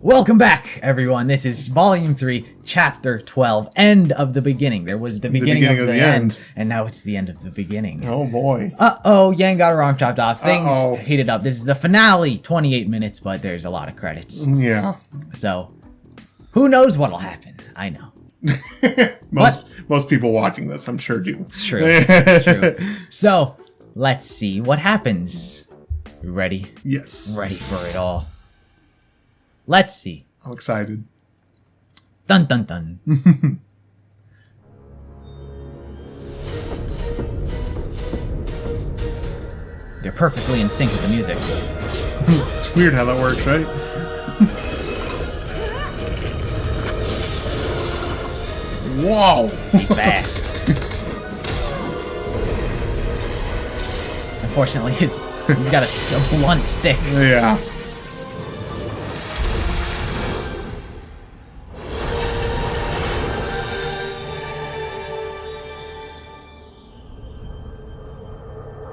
Welcome back, everyone. This is Volume 3, Chapter 12, End of the Beginning. There was the beginning of the end, and now it's the end of the beginning. Oh, boy. Uh-oh, Yang got it wrong, chopped off. Things heated up. This is the finale, 28 minutes, but there's a lot of credits. Yeah. So, who knows what'll happen? I know. Most people watching this, I'm sure, do. It's true. It's true. So, let's see what happens. You ready? Yes. Ready for it all. Let's see. I'm excited. Dun dun dun. They're perfectly in sync with the music. It's weird how that works, right? Whoa! Be fast. Unfortunately, he's got a blunt stick. Yeah.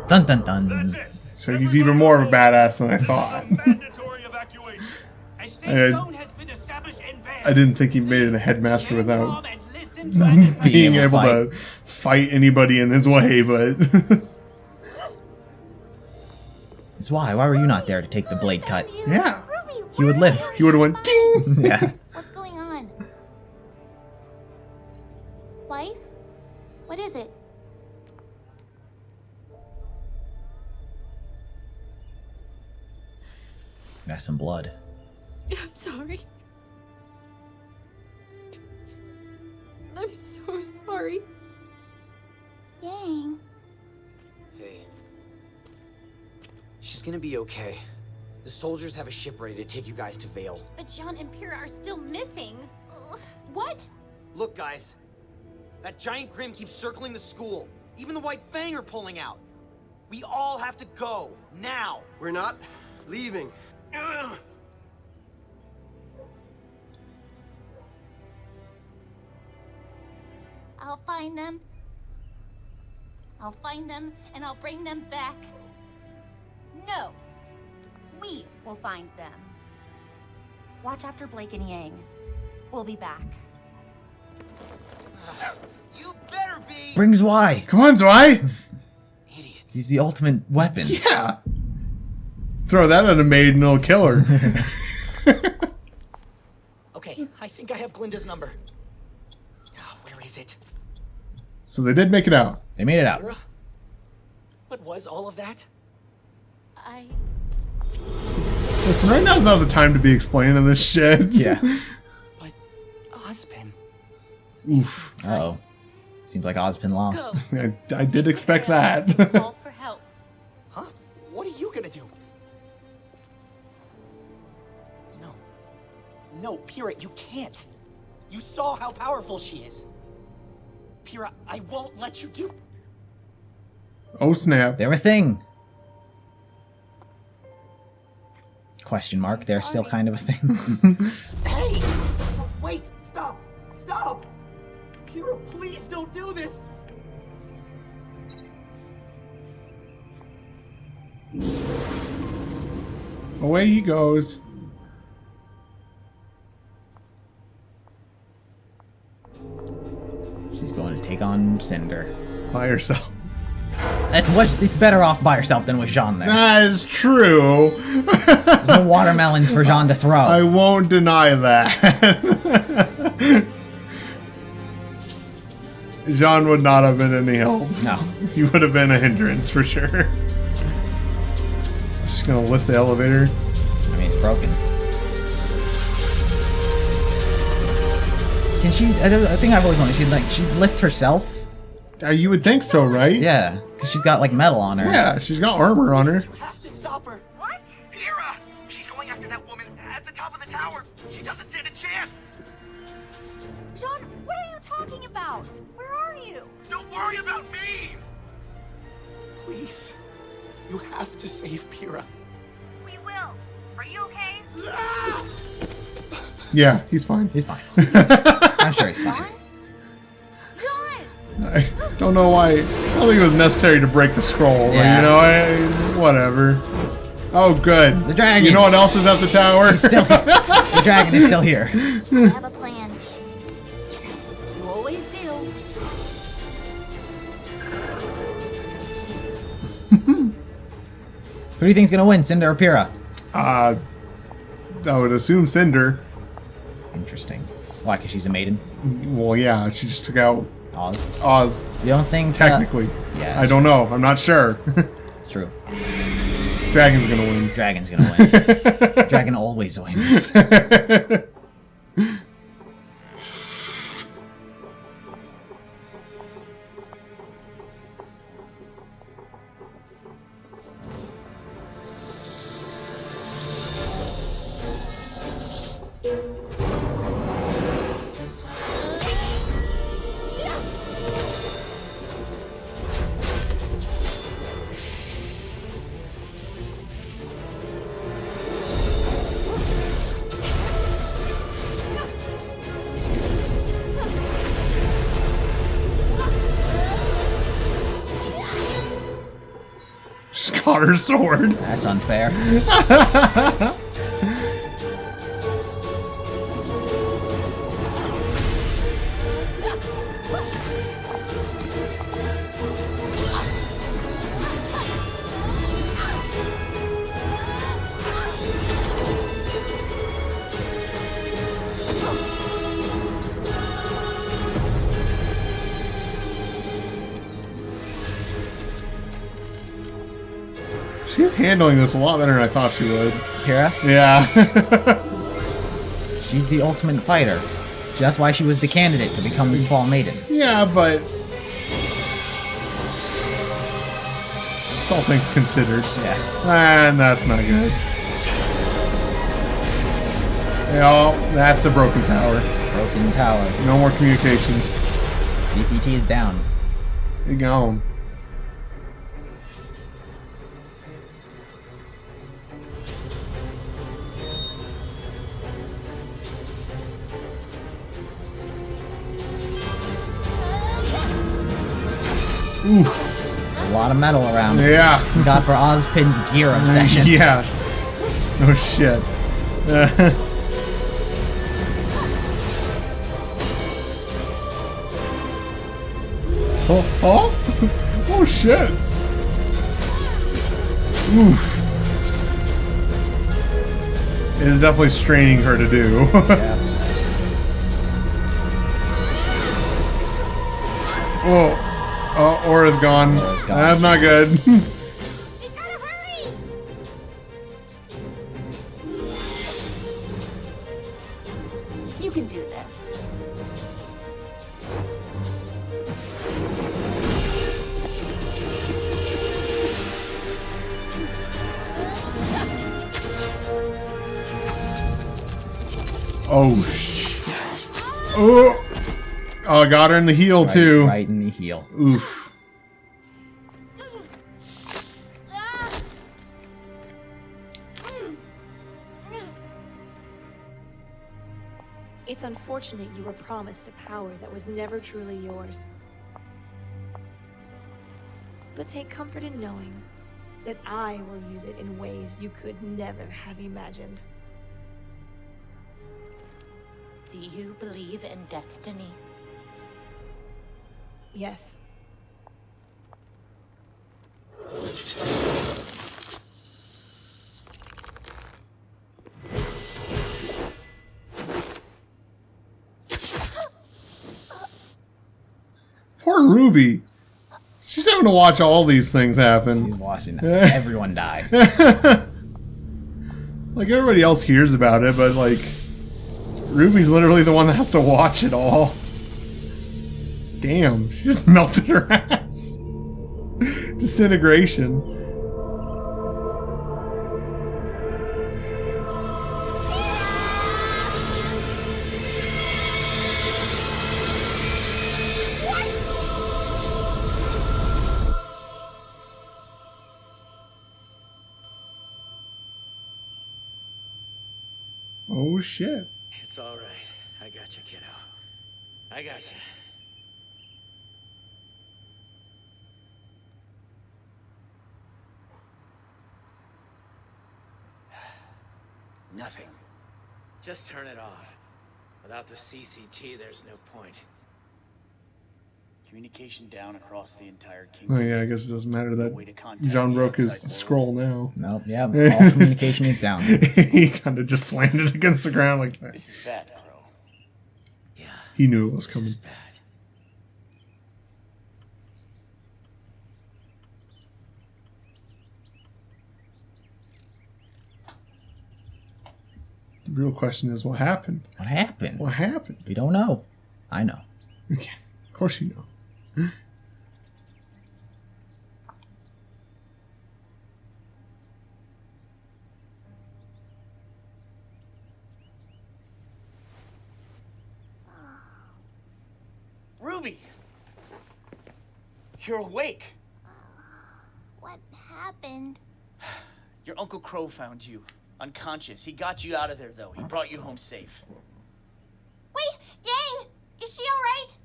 Dun dun dun. So he's even more of a badass than I thought. I didn't think he made it a headmaster without being able to fight anybody in his way, but... It's why were you not there to take the blade cut? Yeah. He would live. He would have went ding! Yeah. What's going on? Weiss? What is it? That's some blood. I'm sorry. I'm so sorry. Yang. Hey. She's gonna be okay. The soldiers have a ship ready to take you guys to Vale. But John and Pyrrha are still missing. What? Look, guys. That giant Grim keeps circling the school. Even the White Fang are pulling out. We all have to go. Now. We're not leaving. I'll find them. I'll find them and I'll bring them back. No. We will find them. Watch after Blake and Yang. We'll be back. You better be. Bring Zwei. Come on, Zwei! Idiots. He's the ultimate weapon. Yeah! Throw that at a maid and it'll kill her. Okay, I think I have Glinda's number. Oh, where is it? So they did make it out. They made it out. Pyrrha? What was all of that? Listen, right now's not the time to be explaining this shit. Yeah. But Ozpin. Oof. Uh-oh. Seems like Ozpin lost. I did expect that. Call for help. Huh? What are you gonna do? No. No, Pyrrha, you can't. You saw how powerful she is. Pyrrha, I won't let you do... Oh, snap. They're a thing. Question mark. They're still kind of a thing. Hey! Wait! Stop! Stop! Pyrrha, please don't do this! Away he goes. She's going to take on Cinder. By herself. That's much better off by herself than with Jean there. That is true. There's no watermelons for Jean to throw. I won't deny that. Jean would not have been any help. No. He would have been a hindrance for sure. Just gonna lift the elevator. I mean, it's broken. Can she? The thing I've always wanted, she'd lift herself. You would think so, right? Yeah, because she's got like metal on her. Yeah, she's got armor on her. You have to stop her! What? Pyrrha! She's going after that woman at the top of the tower! She doesn't stand a chance! John, what are you talking about? Where are you? Don't worry about me! Please. You have to save Pyrrha. We will. Are you okay? Yeah, he's fine. He's fine. I'm sure he's fine. I don't know why. I don't think it was necessary to break the scroll. Yeah. But, you know, whatever. Oh, good. The dragon. You know what else is at the tower? She's still. The dragon is still here. I have a plan. You always do. Who do you think's gonna win, Cinder or Pyrrha? I would assume Cinder. Interesting. Why? Because she's a maiden. Well, yeah, she just took out Oz. You don't think? Technically. Yeah. I don't know. I'm not sure. It's true. Dragon's gonna win. Dragon's gonna win. Dragon always wins. Just caught her sword. That's unfair. She's handling this a lot better than I thought she would. Pyrrha? Yeah. She's the ultimate fighter. So that's why she was the candidate to become the Fall Maiden. Yeah, but just all things considered. Yeah. And that's not good. Yeah, that's a broken tower. It's a broken tower. No more communications. CCT is down. You're gone. Oof. There's a lot of metal around. Yeah. God for Ozpin's gear obsession. Yeah. No shit. Oh? Oh shit. Oof. It is definitely straining her to do. Yeah. Oh. Oh, Aura's gone. Aura's gone. That's not good. We gotta hurry! You can do this. Oh, shit. Oh. Oh, I got her in the heel, too. Right in the heel. Oof. It's unfortunate you were promised a power that was never truly yours. But take comfort in knowing that I will use it in ways you could never have imagined. Do you believe in destiny? Yes. Poor Ruby. She's having to watch all these things happen. She's watching everyone die. Like, everybody else hears about it, but, like, Ruby's literally the one that has to watch it all. Damn, she just melted her ass. Disintegration. Oh shit. It's all right. I got you, kiddo. I got you. Nothing. Just turn it off. Without the CCT, there's no point. Communication down across the entire kingdom. Oh yeah, I guess it doesn't matter No way to that contact John the broke his outside scroll world. now. Nope, yeah, all communication is down. He kind of just slammed it against the ground like that. This is bad, Crow. Yeah, He knew it was this coming. is bad. The real question is, what happened? What happened? What happened? We don't know. I know. Okay, of course you know. Ruby! You're awake. What happened? Your Uncle Crow found you. Unconscious. He got you out of there, though. He brought you home safe. Wait, Yang! Is she alright?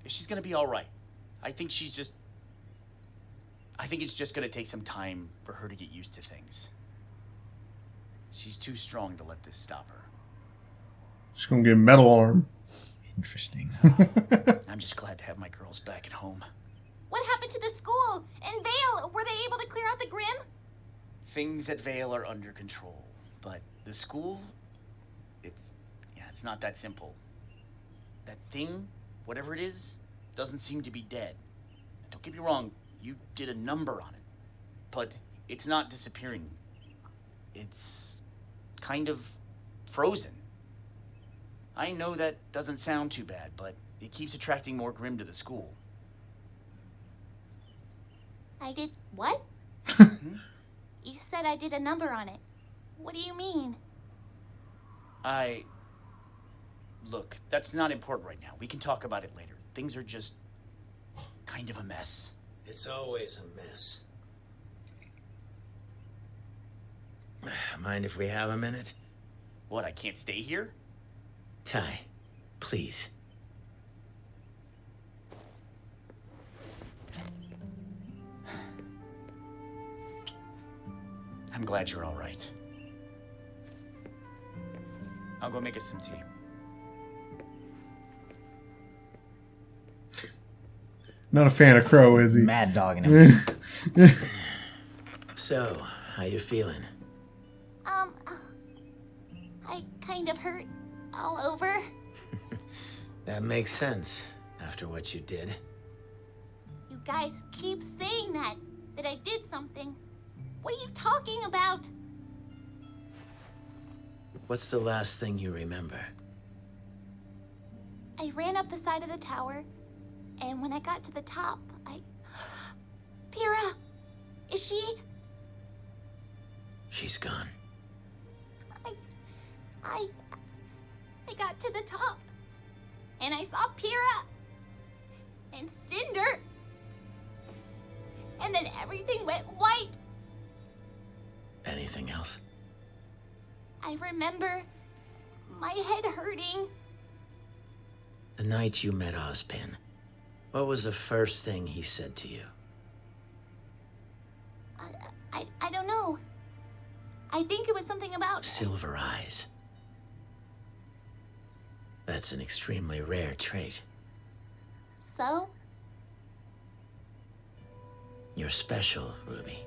She's gonna be alright. I think it's just gonna take some time for her to get used to things. She's too strong to let this stop her. She's gonna get a metal arm. Interesting. I'm just glad to have my girls back at home. What happened to the school? And Vale? Were they able to clear out the Grim? Things at Vale are under control, but the school, it's not that simple. That thing, whatever it is, doesn't seem to be dead. Don't get me wrong, you did a number on it, but it's not disappearing. It's kind of frozen. I know that doesn't sound too bad, but it keeps attracting more Grim to the school. I did what? You said I did a number on it. What do you mean? Look, that's not important right now. We can talk about it later. Things are just kind of a mess. It's always a mess. Mind if we have a minute? What, I can't stay here? Ty, please. I'm glad you're all right. I'll go make us some tea. Not a fan of Crow, is he? Mad dogging him. So, how you feeling? I kind of hurt all over. That makes sense, after what you did. You guys keep saying that I did something. What are you talking about? What's the last thing you remember? I ran up the side of the tower, and when I got to the top, Pyrrha! Is she? She's gone. I got to the top, and I saw Pyrrha, and Cinder, and then everything went white. Anything else? I remember my head hurting. The night you met Ozpin, what was the first thing he said to you? I don't know. I think it was something about... Silver eyes. That's an extremely rare trait. So? You're special, Ruby.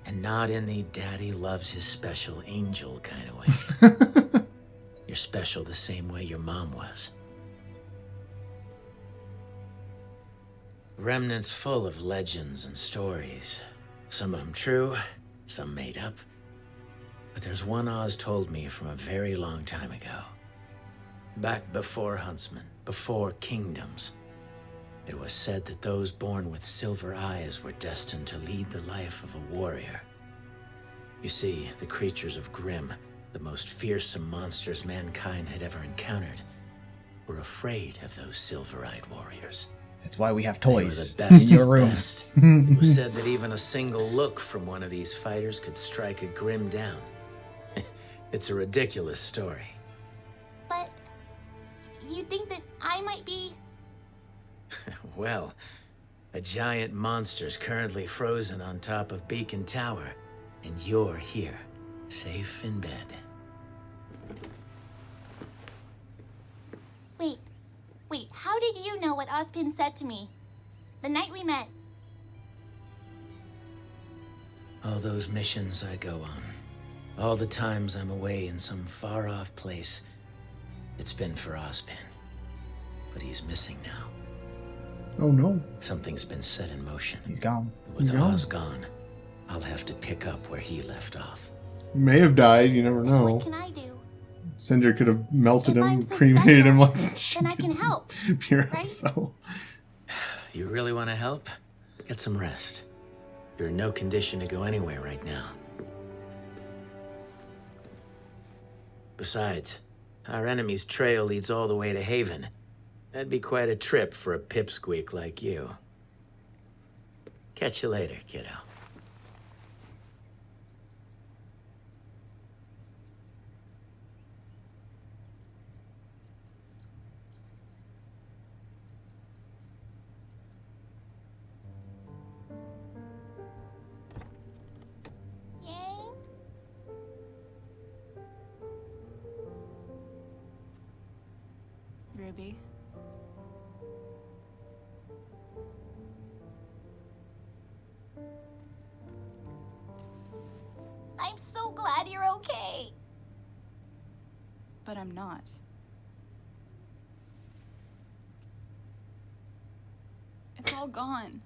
And not in the daddy loves his special angel kind of way. You're special the same way your mom was. Remnant's full of legends and stories. Some of them true, some made up. But there's one Oz told me from a very long time ago. Back before Huntsman, before kingdoms. It was said that those born with silver eyes were destined to lead the life of a warrior. You see, the creatures of Grimm, the most fearsome monsters mankind had ever encountered, were afraid of those silver-eyed warriors. That's why we have toys They were the best in your of room. best. It was said that even a single look from one of these fighters could strike a Grimm down. It's a ridiculous story. But you think that I might be... Well, A giant monster's currently frozen on top of Beacon Tower, and you're here, safe in bed. Wait, how did you know what Ozpin said to me? The night we met. All those missions I go on, all the times I'm away in some far-off place, it's been for Ozpin. But he's missing now. Oh no. Something's been set in motion. He's gone. With Oz gone, I'll have to pick up where he left off. He may have died, you never know. What can I do? Cinder could have melted If him, I'm so cremated him like special, she then I did can help, Pyrrha, right? so. You really want to help? Get some rest. You're in no condition to go anywhere right now. Besides, our enemy's trail leads all the way to Haven. That'd be quite a trip for a pipsqueak like you. Catch you later, kiddo. Yang? Ruby. I'm so glad you're okay. But I'm not. It's all gone.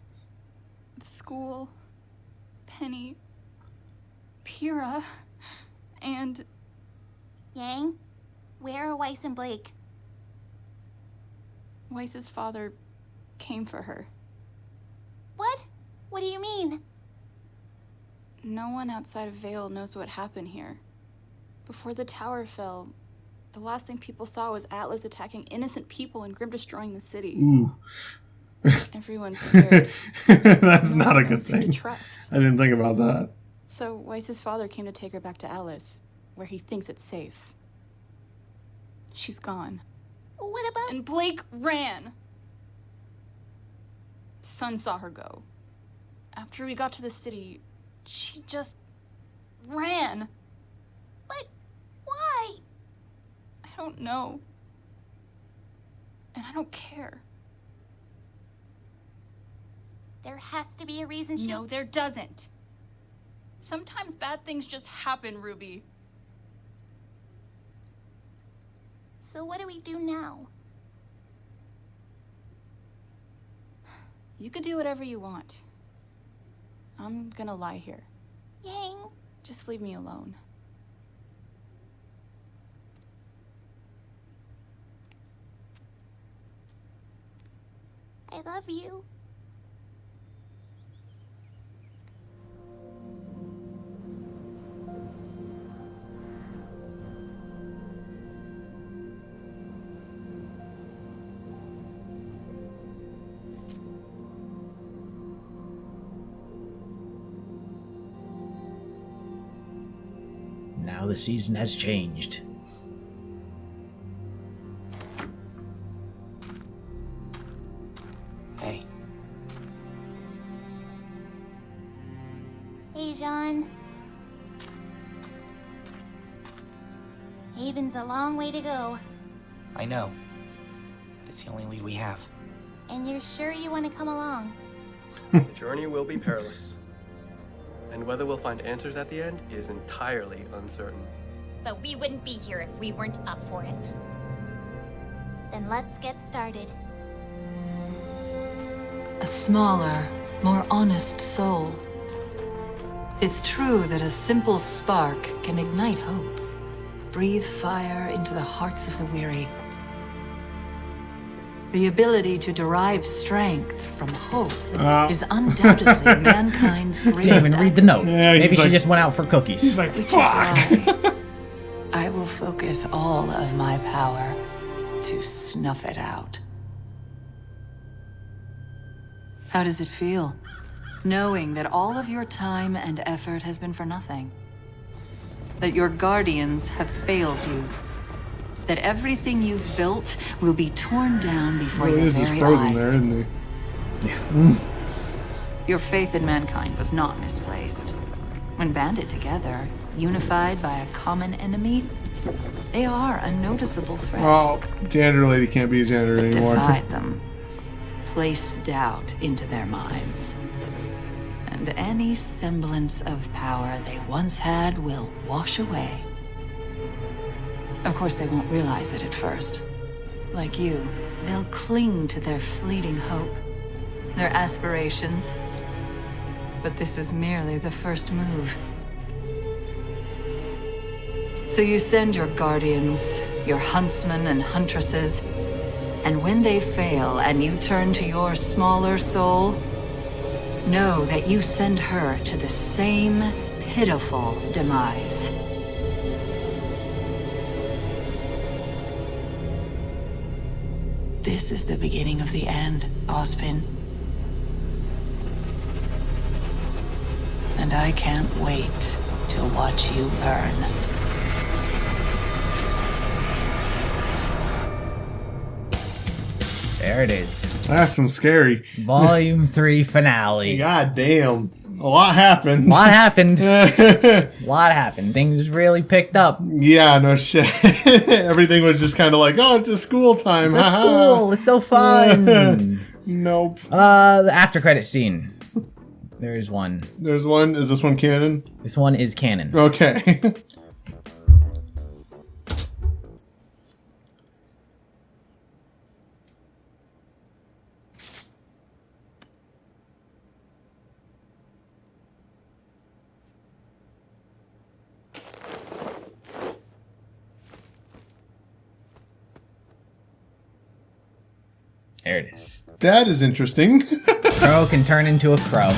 The school, Penny, Pyrrha, and... Yang, where are Weiss and Blake? Weiss's father came for her. What? What do you mean? No one outside of Vale knows what happened here. Before the tower fell, the last thing people saw was Atlas attacking innocent people and Grim destroying the city. Ooh. Everyone's scared. That's not a good knows who to thing. trust. I didn't think about that. So Weiss's father came to take her back to Alice, where he thinks it's safe. She's gone. What about... And Blake ran. Sun saw her go. After we got to the city, she just ran. But why? I don't know. And I don't care. There has to be a reason she... No, there doesn't. Sometimes bad things just happen, Ruby. So what do we do now? You can do whatever you want. I'm gonna lie here. Yang? Just leave me alone. I love you. Now the season has changed. Hey. Hey, John. Haven's a long way to go. I know. But it's the only lead we have. And you're sure you want to come along? The journey will be perilous. And whether we'll find answers at the end is entirely uncertain. But we wouldn't be here if we weren't up for it. Then let's get started. A smaller, more honest soul. It's true that a simple spark can ignite hope, breathe fire into the hearts of the weary. The ability to derive strength from hope is undoubtedly mankind's greatest. Didn't even read the note. Yeah, Maybe she like- just went out for cookies. He's like, Which is fuck! why I will focus all of my power to snuff it out. How does it feel? Knowing that all of your time and effort has been for nothing? That your guardians have failed you? That everything you've built will be torn down before He your is just very frozen eyes? there, isn't he? Your faith in mankind was not misplaced. When banded together, unified by a common enemy, they are a noticeable threat. Oh, janitor lady can't be a janitor anymore. Divide them. Place doubt into their minds. And any semblance of power they once had will wash away. Of course, they won't realize it at first. Like you, they'll cling to their fleeting hope, their aspirations. But this was merely the first move. So you send your guardians, your huntsmen and huntresses, and when they fail and you turn to your smaller soul, know that you send her to the same pitiful demise. This is the beginning of the end, Ozpin. And I can't wait to watch you burn. There it is. That's some scary. Volume 3 finale. God damn. A lot happened. A lot happened. A lot happened. Things really picked up. Yeah, no shit. Everything was just kind of like, oh, it's a school time. It's a school. It's so fun. Nope. The after credit scene. There's one. There's one. Is this one canon? This one is canon. Okay. There it is. That is interesting. Crow can turn into a crow.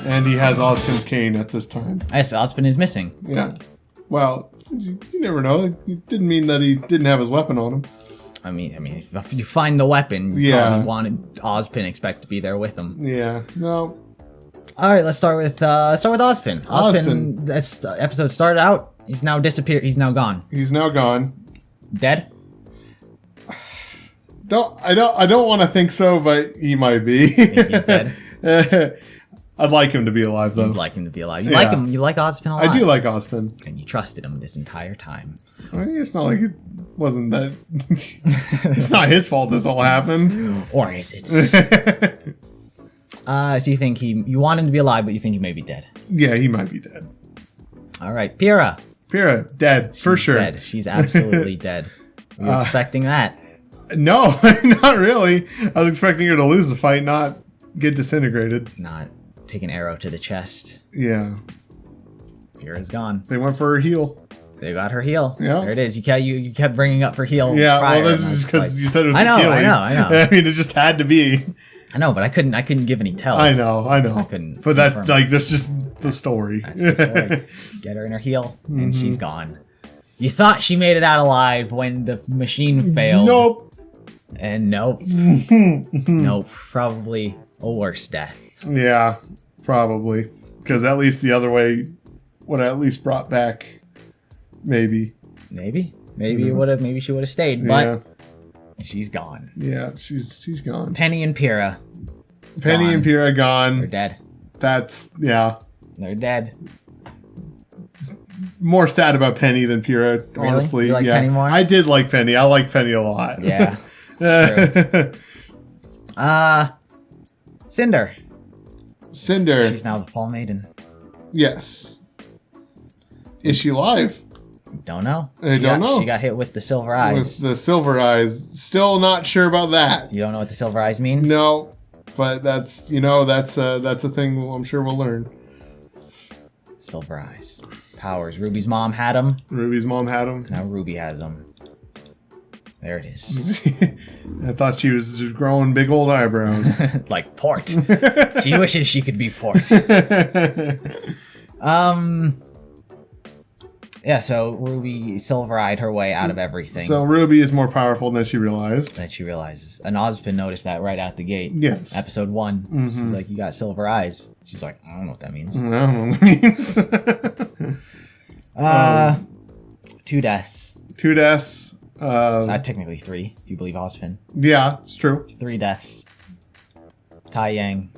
And he has Ozpin's cane at this time. Yes, Ozpin is missing. Yeah. Well, you never know. It didn't mean that he didn't have his weapon on him. I mean, if you find the weapon, you probably wanted Ozpin expect to be there with him. Yeah. No. All right, let's start with Ozpin. Ozpin. This episode started out. He's now disappeared. He's now gone. He's now gone. Dead. I don't want to think so, but he might be. You think he's dead? I'd like him to be alive, though. You'd like him to be alive. You like him. You like Ozpin a lot. I do like Ozpin. And you trusted him this entire time. I mean, it's not like it wasn't that. It's not his fault this all happened. Or is it? So you think you want him to be alive, but you think he may be dead. Yeah, he might be dead. All right, Pyrrha. Pyrrha, dead for sure. Dead. She's absolutely dead. Were you expecting that? No, not really. I was expecting her to lose the fight, not get disintegrated. Not take an arrow to the chest. Yeah. Pyrrha's gone. They went for her heel. They got her heel. Yeah. There it is. You kept bringing up her heel. Yeah, prior, well, this is just because you said it was I know. I mean, it just had to be. I know, but I couldn't give any tells. I know. I couldn't. But that's like, that's just the story. That's the story. Get her in her heel, and she's gone. You thought she made it out alive when the machine failed. Nope. And nope. Nope. Probably a worse death. Yeah, probably. Because at least the other way would have at least brought back, maybe. Maybe it would have. Maybe she would have stayed, but she's gone. Yeah, she's gone. Penny and Pyrrha. And Pyrrha gone. They're dead. That's They're dead. More sad about Penny than Pyrrha, Really? honestly. You like Penny more? I did like Penny. I like Penny a lot. Yeah. It's true. Cinder. She's now the Fall Maiden. Yes. Is she alive? Don't know. I don't know. She got hit with the silver eyes. With the silver eyes. Still not sure about that. You don't know what the silver eyes mean? No. But that's a thing I'm sure we'll learn. Silver eyes. Powers. Ruby's mom had them. Now Ruby has them. There it is. I thought she was just growing big old eyebrows. Like Port. She wishes she could be Port. Yeah, so Ruby silver-eyed her way out of everything. So Ruby is more powerful than she realized. And Ozpin noticed that right out the gate. Yes. Episode 1. She's like, you got silver eyes. She's like, I don't know what that means. I don't know what that means. 2 deaths. 2 deaths. Technically 3, if you believe Ozpin. Yeah, it's true. 3 deaths. Tai Yang.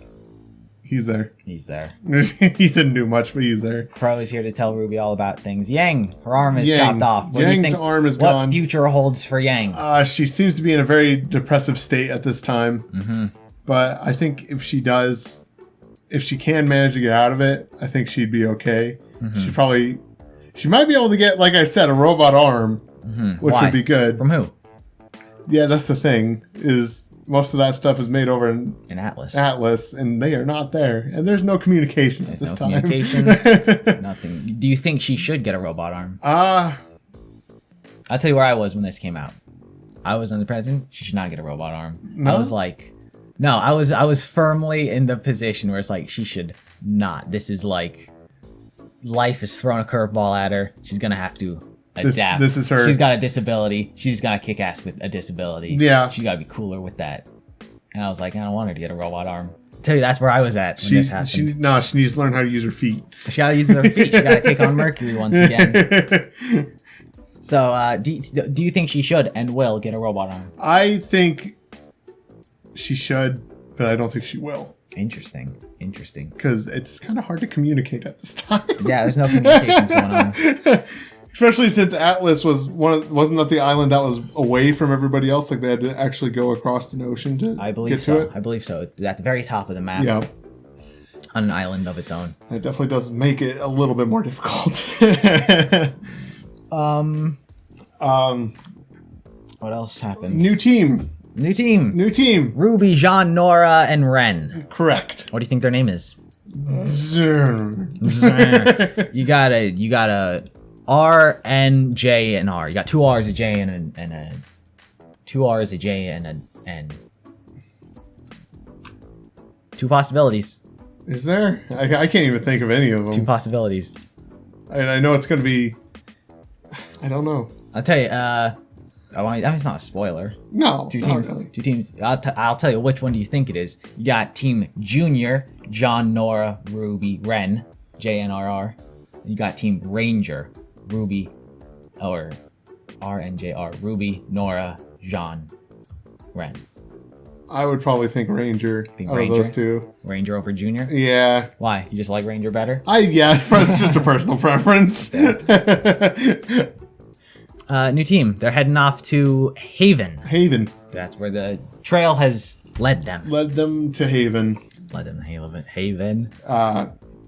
He's there. He's there. He didn't do much, but he's there. Crow is here to tell Ruby all about things. Yang, her arm is Yang. chopped off. What Yang's do you think, arm is what gone. future holds for Yang? She seems to be in a very depressive state at this time. Mm-hmm. But I think if she can manage to get out of it, I think she'd be okay. Mm-hmm. She might be able to get, like I said, a robot arm, which Why? would be good. From who? Yeah, that's the thing, is most of that stuff is made over in Atlas, and they are not there. And there's no communication at this time. Nothing. Do you think she should get a robot arm? I'll tell you where I was when this came out. I was on the president. She should not get a robot arm. No? I was like, no, I was firmly in the position where it's like, she should not. This is like, life has thrown a curveball at her. She's going to have to adapt. This is her. She's got a disability. She's got to kick ass with a disability. Yeah. She's got to be cooler with that. And I was like, I don't want her to get a robot arm. I'll tell you, that's where I was at when this happened. She needs to learn how to use her feet. She got to use her feet. She got to take on Mercury once again. So, do you think she should and will get a robot arm? I think she should, but I don't think she will. Interesting. Because it's kind of hard to communicate at this time. Yeah, there's no communications going on. Especially since Atlas wasn't that the island that was away from everybody else? Like they had to actually go across an ocean to get to it? I believe so. It's at the very top of the map. Yeah. On an island of its own. It definitely does make it a little bit more difficult. What else happened? New team. RWBY, Jean, Nora, and Ren. Correct. What do you think their name is? Zern. You got a R, N, J, and R. You got two R's, a J, and a two R's, a J, and two possibilities. Is there? I can't even think of any of them. Two possibilities. I know it's going to be... I don't know. I'll tell you, it's not a spoiler. No, Two teams. Not really. Two teams. I'll tell you which one do you think it is. You got Team Junior, John, Nora, RWBY, Ren, JNRR. You got Team Ranger, RWBY, or RNJR, RWBY, Nora, Jean, Ren. I would probably think Ranger out of those two. Ranger over Junior? Yeah. Why? You just like Ranger better? It's just a personal preference. New team. They're heading off to Haven. That's where the trail has led them. Led them to Haven. Haven.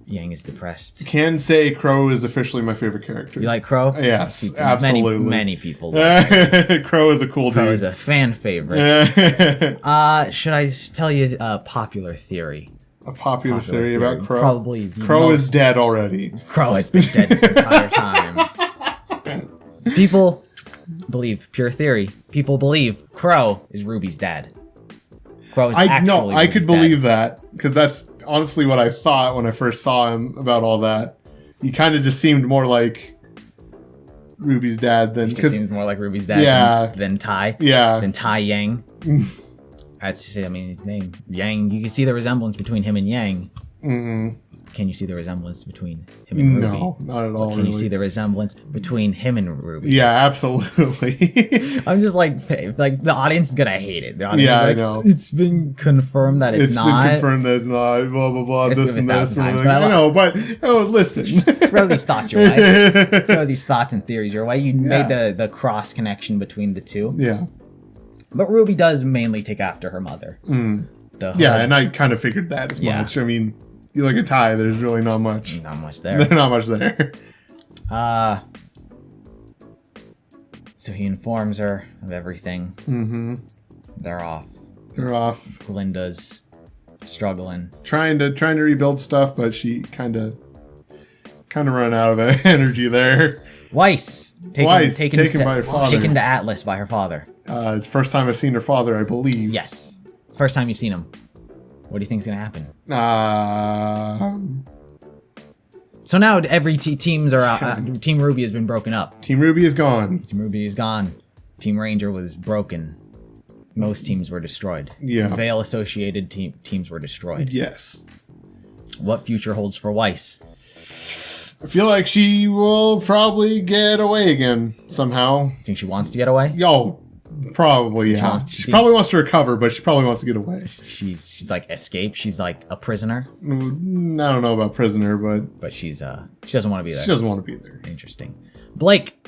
Yang is depressed. Can say Crow is officially my favorite character. You like Crow? Yes, absolutely. Many people like Crow is a cool dude. Crow is a fan favorite. Should I tell you a popular theory? A popular theory about Crow? Probably. Crow is dead already. Crow has been dead this entire time. People believe, pure theory, people believe Crow is RWBY's dad. Crow is actually I could RWBY's believe dad. that, because that's honestly what I thought when I first saw him about all that. He kind of just seemed more like RWBY's dad than... He just seems more like RWBY's dad than Tai. Yeah. Than Tai Yang. His name. Yang, you can see the resemblance between him and Yang. Mm-hmm. Can you see the resemblance between him and RWBY? No, not at all. Can you see the resemblance between him and RWBY? Yeah, absolutely. I'm just like the audience is gonna hate it. The audience Yeah, is like, I know. It's been confirmed that it's not. It's been confirmed that it's not. Blah blah blah. It's This and this. times, And I know, but listen. Throw these thoughts your way. Throw these thoughts and theories your way. You made the cross connection between the two. Yeah. But RWBY does mainly take after her mother. Yeah, and I kind of figured that as much. I mean, you look at Tai, there's really not much. Not much there. There's not much there. So he informs her of everything. Mm-hmm. They're off. Glinda's struggling. Trying to rebuild stuff, but she kind of run out of energy there. Weiss taken by her father. Taken to Atlas by her father. It's the first time I've seen her father, I believe. Yes. It's the first time you've seen him. What do you think is going to happen? So now every teams are out. Team RWBY has been broken up. Team RWBY is gone. Team Ranger was broken. Most teams were destroyed. Yeah. Veil associated teams were destroyed. Yes. What future holds for Weiss? I feel like she will probably get away again somehow. Think she wants to get away? Yo, Probably, yeah. She probably wants to recover, but she probably wants to get away. She's like escaped. She's like a prisoner. I don't know about prisoner, but she's she doesn't want to be there. She doesn't want to be there. Interesting. Blake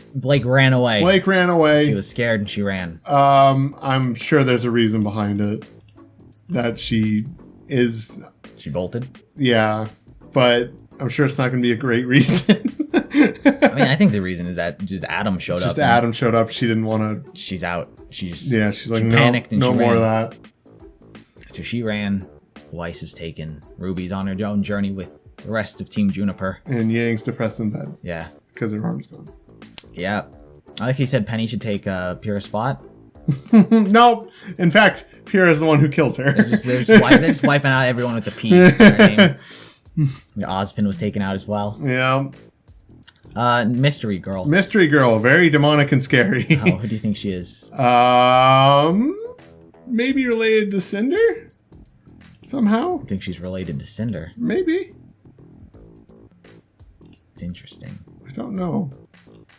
ran away. Blake ran away. She was scared and she ran. I'm sure there's a reason behind it. That she bolted? Yeah, but I'm sure it's not going to be a great reason. I mean, I think the reason is that just Adam showed up. Just Adam showed up. She didn't want to. She's out. She's like, she panicked and no she more ran. of that. So she ran. Weiss was taken. Ruby's on her own journey with the rest of Team Juniper. And Yang's depressed in bed. Yeah. Because her arm's gone. Yeah. Like he said, Penny should take Pyrrha's spot. Nope. In fact, Pyrrha is the one who kills her. They're just wiping out everyone with the P in their name. Ozpin was taken out as well. Yeah. Mystery Girl. Mystery Girl. Very demonic and scary. Oh, who do you think she is? Maybe related to Cinder? Somehow? I think she's related to Cinder. Maybe. Interesting. I don't know.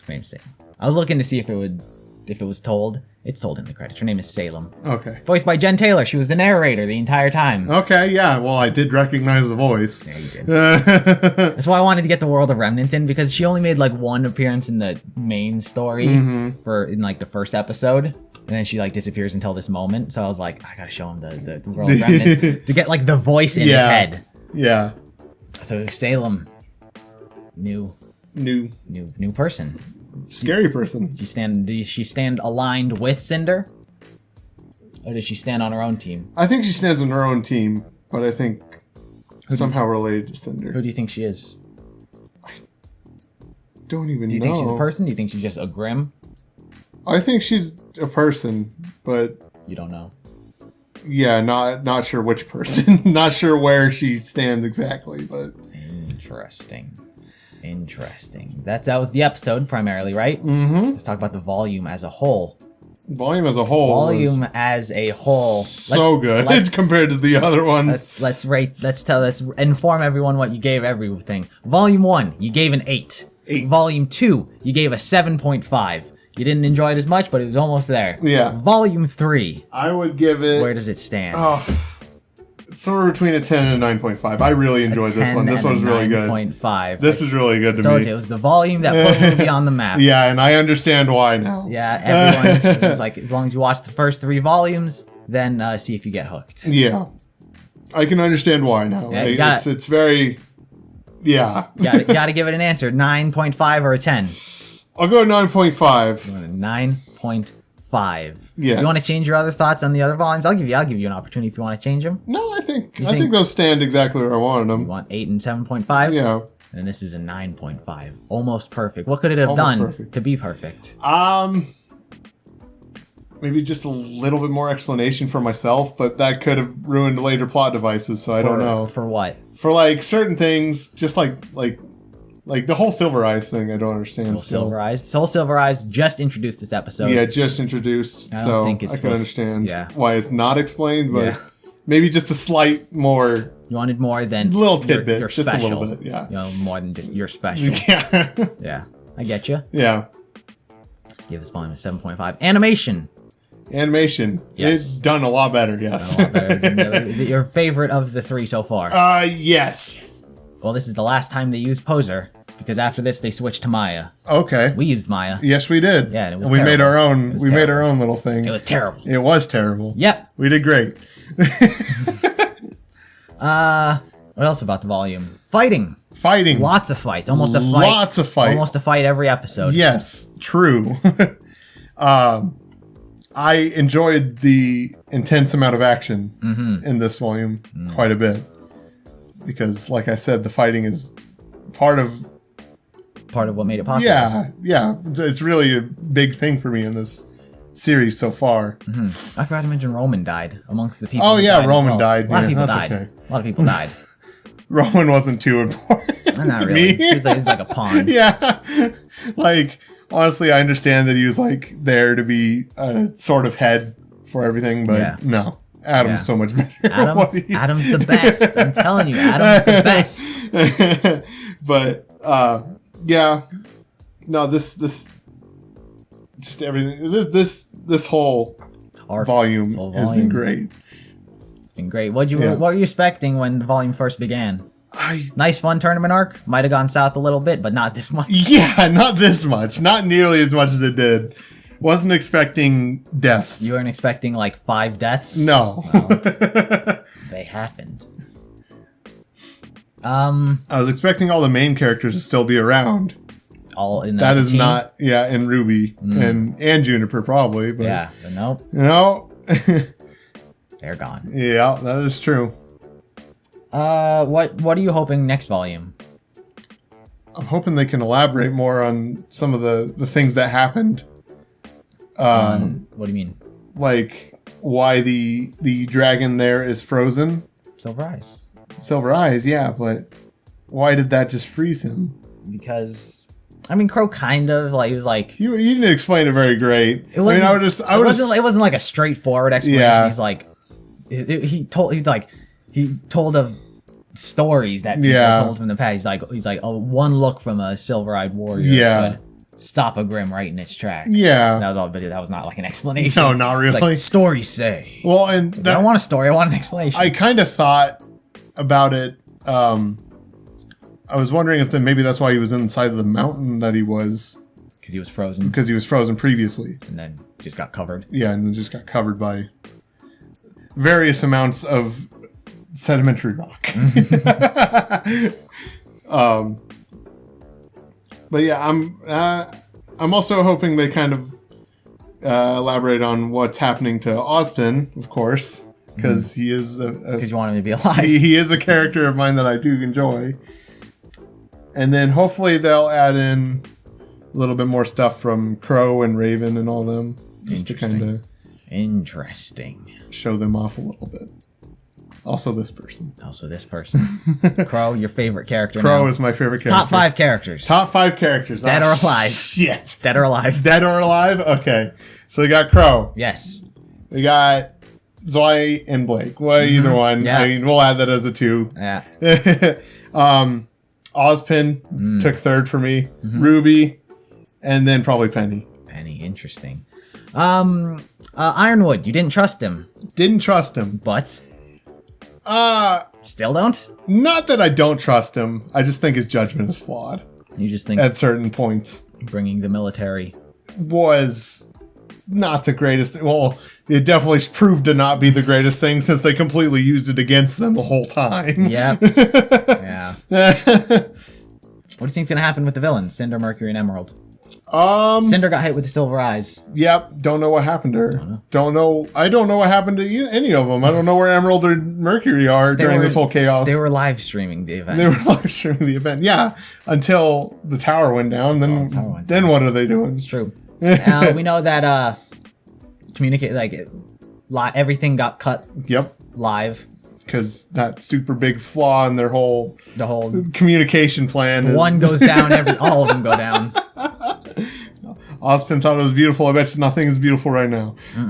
Interesting. I was looking to see if it was told. It's told in the credits. Her name is Salem. Okay. Voiced by Jen Taylor. She was the narrator the entire time. Okay, yeah. Well, I did recognize the voice. Yeah, you did. That's why I wanted to get the World of Remnant in, because she only made like one appearance in the main story in like the first episode. And then she like disappears until this moment. So I was like, I gotta show him the World of Remnant to get like the voice in his head. Yeah. So Salem, new person. Scary person. Does she stand aligned with Cinder? Or does she stand on her own team? I think she stands on her own team, but I think somehow related to Cinder. Who do you think she is? I don't even know. Do you think she's a person? Do you think she's just a Grim? I think she's a person, but... You don't know. Yeah, not sure which person. Not sure where she stands exactly, but... Interesting. That was the episode primarily, right? Mm-hmm. Let's talk about the volume as a whole. Volume as a whole. So good compared to the other ones. Let's inform everyone what you gave everything. Volume 1, you gave an 8. Volume 2, you gave a 7.5. You didn't enjoy it as much, but it was almost there. Yeah. Volume 3. I would give it... Where does it stand? It's somewhere between a 10 and a 9.5. I really enjoyed this one. This one's really good. 9.5. This is really good to me. I told you, it was the volume that put the movie on the map. Yeah, and I understand why now. Yeah, everyone, it was like, as long as you watch the first 3 volumes, then see if you get hooked. Yeah. I can understand why now. Yeah, it's very... Yeah. You gotta give it an answer. 9.5 or a 10? I'll go 9.5. 9.5. Yeah. You want to change your other thoughts on the other volumes? I'll give you an opportunity if you want to change them. No, I think those stand exactly where I wanted them. You want 8 and 7.5? Yeah. And this is a 9.5. Almost perfect. What could it have done to be perfect? Maybe just a little bit more explanation for myself, but that could have ruined later plot devices, so I don't know. For what? For like certain things, just like the whole Silver Eyes thing, I don't understand. Silver Eyes just introduced this episode. Yeah, just introduced, so I can understand why it's not explained, but maybe just a slight more... You wanted more than... Little tidbit, you're just special. a little bit, yeah. You know, more than just you're special. Yeah. Yeah, I get you. Yeah. Let's give this volume a 7.5. Animation. Yes. It's done a lot better, yes. Is it your favorite of the 3 so far? Yes. Well, this is the last time they used Poser, because after this they switched to Maya. Okay. We used Maya. Yes, we did. Yeah, and it was terrible. Made our own. We made our own little thing. It was terrible. It was terrible. Yep. We did great. What else about the volume? Fighting. Lots of fights. Almost a fight. Lots of fight. Almost a fight every episode. Yes, true. I enjoyed the intense amount of action in this volume quite a bit. Because, like I said, the fighting is part of what made it possible. Yeah. It's really a big thing for me in this series so far. I forgot to mention Roman died amongst the people. Oh, yeah, Roman died. A lot of people died. Okay. A lot of people died. Roman wasn't too important Not to really. me. He's like a pawn. Yeah. Like, honestly, I understand that he was, like, there to be a sort of head for everything, but no. Adam's so much better. Adam's the best. I'm telling you, Adam's the best. But, yeah. No, this just everything. This this whole volume has been great. It's been great. What were you expecting when the volume first began? Nice fun tournament arc. Might have gone south a little bit, but not this much. Yeah, not this much. Not nearly as much as it did. Wasn't expecting deaths. You weren't expecting like 5 deaths? No. Well, they happened. I was expecting all the main characters to still be around. All in that is team? Not, yeah, in RWBY and Juniper probably, but yeah, but nope. No. They're gone. Yeah, that is true. What are you hoping next volume? I'm hoping they can elaborate more on some of the things that happened. What do you mean? Like why the dragon there is frozen. Silver Eyes. Silver Eyes, yeah, but why did that just freeze him? Because I mean, Crow kind of like he was like you didn't explain it very great. It wasn't, it wasn't like a straightforward explanation. Yeah. He's like he told of stories that people told him in the past. He's like one look from a silver-eyed warrior could stop a Grimm right in its track. Yeah, that was all. But that was not like an explanation. No, not really. It's like, stories say. Well, and I don't want a story. I want an explanation. I kind of thought about it. I was wondering if maybe that's why he was inside of the mountain that he was. Because he was frozen. Because he was frozen previously. And then just got covered. Yeah, and then just got covered by various amounts of sedimentary rock. But yeah, I'm also hoping they kind of elaborate on what's happening to Ozpin, of course, because he is because you want him to be alive. He is a character of mine that I do enjoy. And then hopefully they'll add in a little bit more stuff from Crow and Raven and all them, just to kind of show them off a little bit. Also this person. Crow, your favorite character. Crow now. is my favorite character. Top 5 characters. Top 5 characters. Dead or alive. Shit. Dead or alive. Dead or alive? Okay. So we got Crow. Yes. We got Zoe and Blake. Well, either one. Yeah. I mean, we'll add that as a 2. Yeah. Ozpin took 3rd for me. RWBY. And then probably Penny. Interesting. Ironwood, you didn't trust him. Didn't trust him. But? Still don't? Not that I don't trust him. I just think his judgment is flawed. You just think at certain points bringing the military was not the greatest. Well, it definitely proved to not be the greatest thing since they completely used it against them the whole time. Yep. Yeah. What do you think's gonna happen with the villains, Cinder, Mercury, and Emerald? Cinder got hit with the silver eyes. Yep. Don't know what happened to her. Don't know. I don't know what happened to any of them. I don't know where Emerald or Mercury are during this whole chaos. They were live streaming the event. Yeah. Until the tower went down. Then what are they doing? It's true. We know that everything got cut. Yep. Live. Because that super big flaw in their whole communication plan. One goes down, all of them go down. Ozpin thought it was beautiful. I bet you nothing is beautiful right now. Do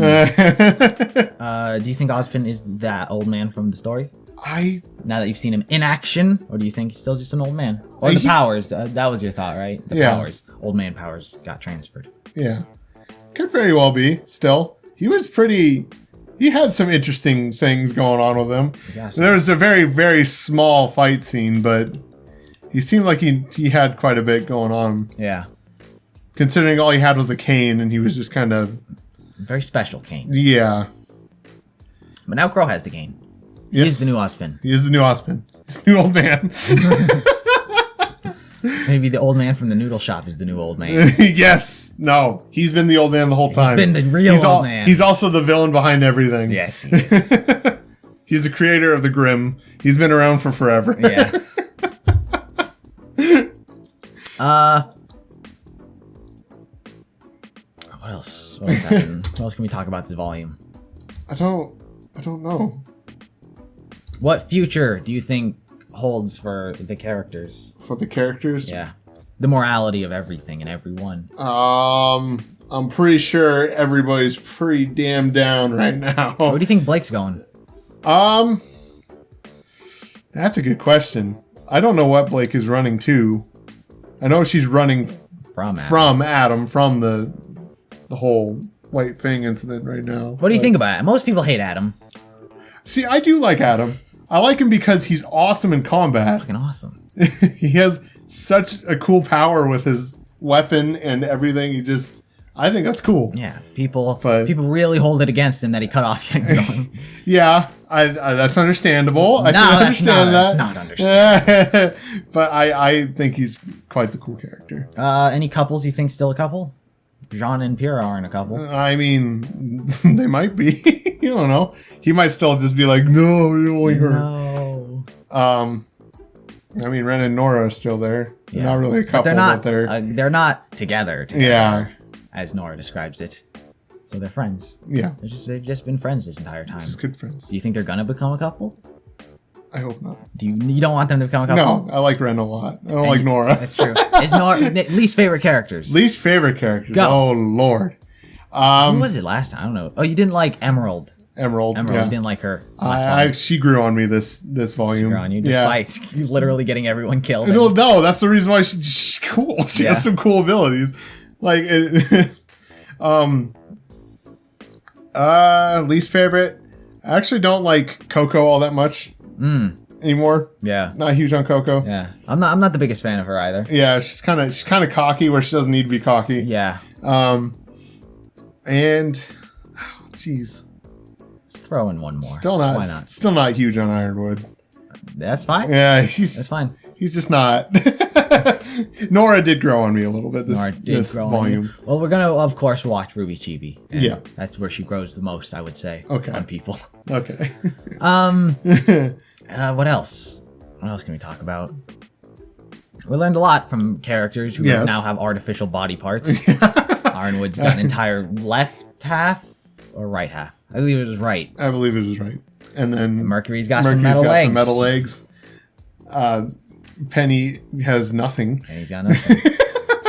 you think Ozpin is that old man from the story? Now that you've seen him in action, or do you think he's still just an old man? Or the powers? That was your thought, right? The powers, old man powers, got transferred. Yeah, could very well be. Still, he was pretty. He had some interesting things going on with him. There was a very, very small fight scene, but he seemed like he had quite a bit going on. Yeah. Considering all he had was a cane, and he was just kind of very special cane. Yeah. But now Crow has the cane. He is the new Ozpin. He is the new Ozpin. He's the new old man. Maybe the old man from the noodle shop is the new old man. Yes. No. He's been the old man the whole time. He's been the real old man. He's also the villain behind everything. Yes, he is. He's the creator of the Grimm. He's been around for forever. Yeah. What else? What else happened? What else can we talk about this volume? I don't know. What future do you think holds for the characters? For the characters? Yeah. The morality of everything and everyone. I'm pretty sure everybody's pretty damn down right now. Where do you think Blake's going? That's a good question. I don't know what Blake is running to. I know she's running from Adam, from the whole White Fang incident right now. What do you think about it? Most people hate Adam. See, I do like Adam. I like him because he's awesome in combat. Fucking awesome. He has such a cool power with his weapon and everything. I think that's cool. Yeah, people really hold it against him that he cut off Yang Dong. Yeah, that's understandable. I No, can that's understand not- that. that's not understandable. But I think he's quite the cool character. Any couples you think still a couple? Jean and Pyrrha aren't a couple. I mean, they might be. You don't know. He might still just be like, no, only her. No. I mean, Ren and Nora are still there. They're not really a couple, But they're not together. Yeah. As Nora describes it. So they're friends. Yeah. They've just been friends this entire time. Just good friends. Do you think they're gonna become a couple? I hope not. You don't want them to become a couple? No, I like Ren a lot. I don't like Nora. That's true. Is Nora least favorite characters? Least favorite characters. Go. Oh Lord. Who was it last time? I don't know. Oh, you didn't like Emerald. Emerald. Yeah. You didn't like her. last volume. She grew on me this volume. She grew on you, despite you literally getting everyone killed. No, that's the reason why she's cool. She has some cool abilities. Like, least favorite. I actually don't like Coco all that much anymore. Yeah, not huge on Coco. Yeah, I'm not the biggest fan of her either. Yeah, she's kind of cocky where she doesn't need to be cocky. Yeah. And jeez, let's throw in one more. Still not. Why not? Still not huge on Ironwood. That's fine. Yeah, that's fine. He's just not. Nora did grow on me a little bit this volume. Well, we're gonna of course watch Ruby Chibi. Yeah, that's where she grows the most, I would say. Okay. On people. Okay. What else? What else can we talk about? We learned a lot from characters who now have artificial body parts. Ironwood's got an entire left half or right half. I believe it was right. I believe it was right. And then Mercury's got some metal legs. Penny has nothing. Penny's got nothing.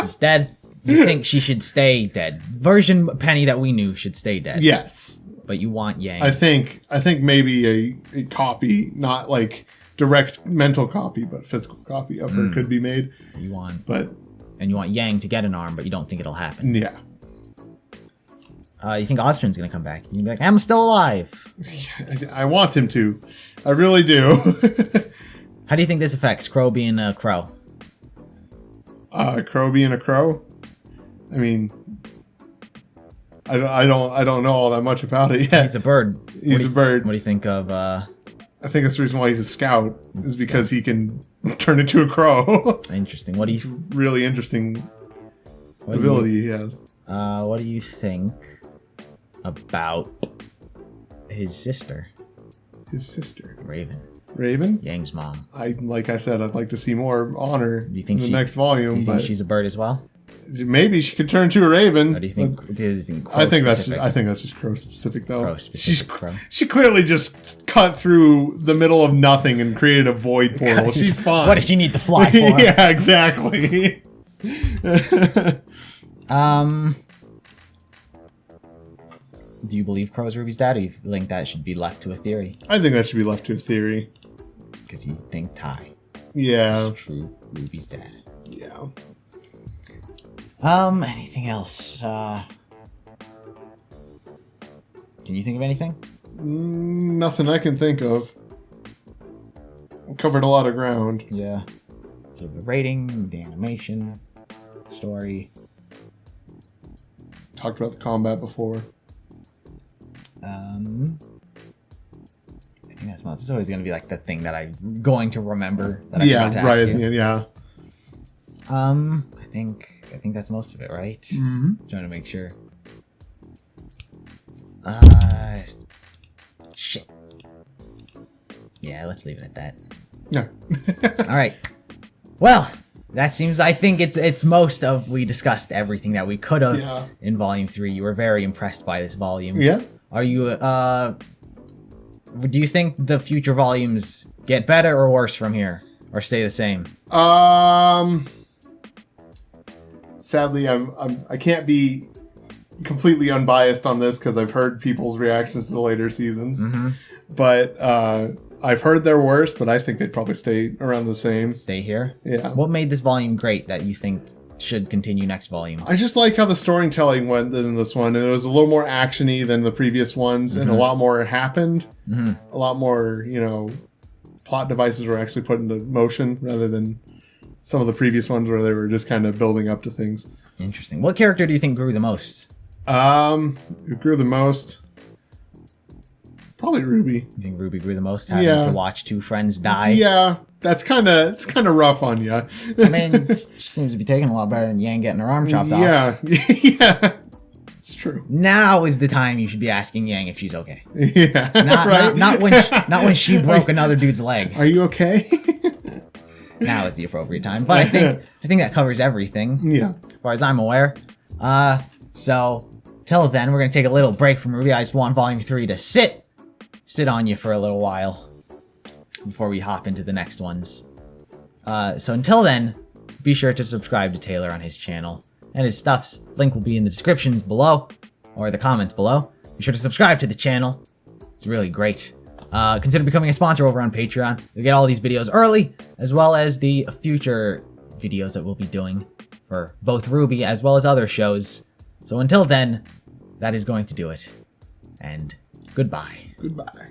She's dead. You think she should stay dead? Version Penny that we knew should stay dead. Yes. But you want Yang. I think maybe a copy, not like direct mental copy, but physical copy of her could be made. You want Yang to get an arm, but you don't think it'll happen. Yeah. You think Ostrin's gonna come back? You'd be like, I'm still alive. I want him to. I really do. How do you think this affects Crow being a crow? Crow being a crow? I mean, I don't know all that much about it yet. He's a bird. He's a bird. What do you think of? I think that's the reason why he's a scout is because he can turn into a crow. Interesting. What do you? Really interesting ability he has. What do you think about his sister? His sister, Raven, Yang's mom. Like I said, I'd like to see more on her. Do you think in the next volume? Do you think she's a bird as well? Maybe she could turn to a raven. Or do you think? I think that's just crow specific though. Crow specific. She clearly just cut through the middle of nothing and created a void portal. She's fine. What does she need to fly for? Yeah, exactly. Do you believe Crow's Ruby's dad, or do you think that should be left to a theory? I think that should be left to a theory. Because you think Ty is true Ruby's dad. Yeah. Anything else? Can you think of anything? Nothing I can think of. Covered a lot of ground. Yeah. Give the rating, the animation, story. Talked about the combat before. I think that's most. It's always going to be like the thing that I'm going to remember. That I forgot to ask right. you. Yeah. I think that's most of it, right? Mm-hmm. Trying to make sure. Shit. Yeah, let's leave it at that. Yeah. All right. Well, that seems. I think it's most of. We discussed everything that we could have in Volume 3. You were very impressed by this volume. Yeah. Are you? Do you think the future volumes get better or worse from here, or stay the same? Sadly, I can't be completely unbiased on this because I've heard people's reactions to the later seasons. Mm-hmm. But I've heard they're worse, but I think they'd probably stay around the same. Stay here? Yeah. What made this volume great that you think should continue next volume. I just like how the storytelling went in this one, and it was a little more actiony than the previous ones, and a lot more happened. A lot more, you know, plot devices were actually put into motion rather than some of the previous ones where they were just kind of building up to things. Interesting. What character do you think grew the most? Who grew the most? Probably Ruby. You think Ruby grew the most, having to watch two friends die? Yeah, it's kind of rough on you. I mean, she seems to be taking a lot better than Yang getting her arm chopped off. Yeah, it's true. Now is the time you should be asking Yang if she's okay. Yeah, not when she broke another dude's leg. Are you okay? Now is the appropriate time. But I think that covers everything. Yeah, as far as I'm aware. So till then, we're gonna take a little break from RWBY. I just want Volume 3 to sit on you for a little while before we hop into the next ones. So until then, be sure to subscribe to Taylor on his channel. And his stuff's link will be in the descriptions below, or the comments below. Be sure to subscribe to the channel. It's really great. Consider becoming a sponsor over on Patreon. You'll get all these videos early, as well as the future videos that we'll be doing for both RWBY as well as other shows. So until then, that is going to do it. And goodbye. Goodbye.